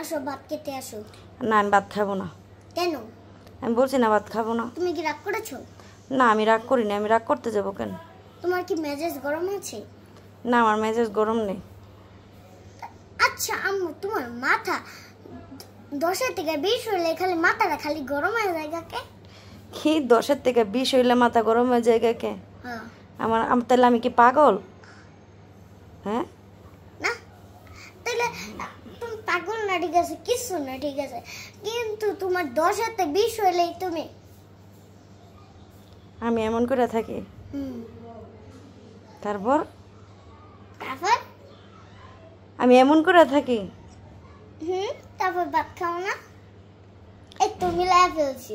আসো ভাত খেতে আসো। না আমি ভাত খাবো না। কেন? আমি বলছি না ভাত খাবো না। তুমি কি রাগ করেছো? না আমি রাগ করিনি, আমি রাগ করতে যাবো কেন? তোমার কি মেজাজ গরম আছে? না আমার মেজাজ গরম নেই। আচ্ছা আম্মু, তোমার মাথা 10 থেকে 20 হলে খালি মাথাটা খালি গরম হয়ে যায় কে? কি 10 থেকে 20 হইলে মাথা গরম হয়ে যায় কে? হ্যাঁ। তাহলে আমি কি পাগল? হ্যাঁ না, তাহলে তুমি পাগল না, ঠিক আছে, কিছু না, ঠিক আছে, কিন্তু তোমার 10 থেকে 20 হলেই তুমি। আমি এমন করে থাকি। তারপর আমি এমন করে থাকি। তারপর ভাত খাও না? এই তো মিলাই ফেলছি।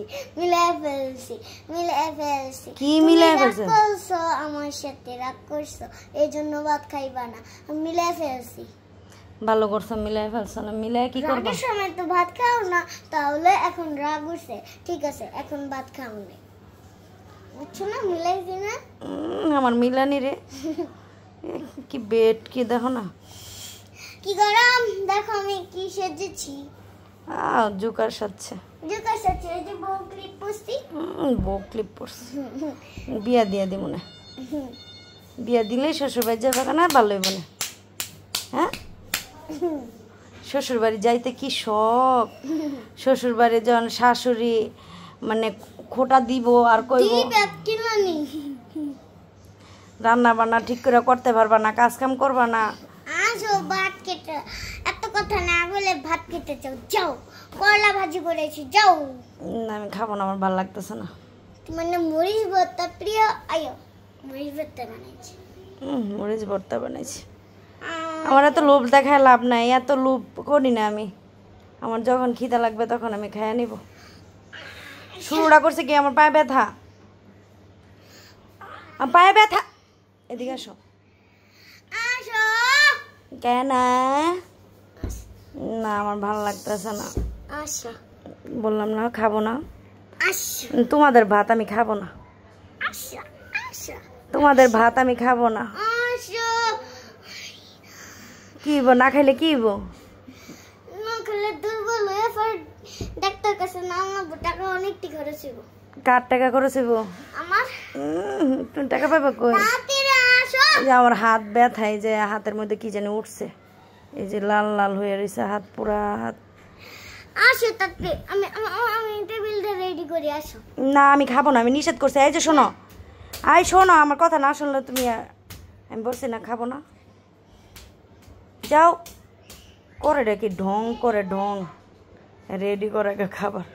কি মিলাই ফেলছো? আমার সাথে রাগ করছো, এই জন্য ভাত খাইবা না। আমি মিলাই ফেলছি। ভালো করছো, মিলাই ফেলছো না? মিলাই কি করবা? রাগের সময় তো ভাত খাও না, তাহলে এখন রাগ উঠছে, ঠিক আছে, এখন ভাত খাও না, বুঝছো না? মিলাইছি না? আমার মিলানি রে। কি বেট কি দেখো না, কি গরম দেখো, আমি কি সেজেছি। জোকার সাজছে। এই যে বউ ক্লিপ পরছি। বউ ক্লিপ পরছে। বিয়া দিয়া দিব না। বিয়া দিলেই শ্বশুর বাড়ি যাবে না, ভালো হইব না। হ্যাঁ, শ্বশুর বাড়ি যাইতে কি শখ। শ্বশুর বাড়ি যখন শাশুড়ি মানে খোটা দিব আর কইব রান্না বান্না ঠিক করে করতে পারবা না, কাজ কাম করবা না। আসো ভাত খেতে, এত কথা না বলে ভাত খেতে চাও, যাও। করলা ভাজি করেছি, যাও। না আমি খাবো না, আমার ভালো লাগতেছে না। তোমার না মরিচ ভর্তা প্রিয়? আয়ো, মরিচ ভর্তা বানাইছি। মরিচ ভর্তা বানাইছি। আমার এত লোভ দেখায় লাভ নাই, এত লোভ করি না আমি। আমার যখন খিদা লাগবে তখন আমি খাইয়া নিব। শুরুটা করছে কি, আমার পায়ে ব্যথা, আমার পায়ে ব্যথা। এদিকে আসো। কেন? না আমার ভালো লাগতেছে না। বললাম না খাবো না। তোমাদের ভাত আমি খাবো না। তোমাদের ভাত আমি খাবো না। কি না খাইলে কি হইব? না খেলে দুর্বল হয়ে পর ডাক্তার কাছে না নেব, টাকা অনেকটি খরচ হইব। কার টাকা খরচ হইব? আমার। তুমি টাকা পাবে কই? আমার হাত ব্যথায়, যে হাতের মধ্যে কি জানি উঠছে, এই যে লাল লাল হয়ে রয়েছে হাত, পুরা হাত। আসো তাতে আমি টেবিলটা রেডি করি, আসো। না আমি খাবো না, আমি নিষেধ করছি। এই যে শোনো, শোনো, আমার কথা না শুনলে তুমি, আমি বলছি না খাবো না। যাও। করে রে কি ঢং করে, ঢং রেডি করে খাবার।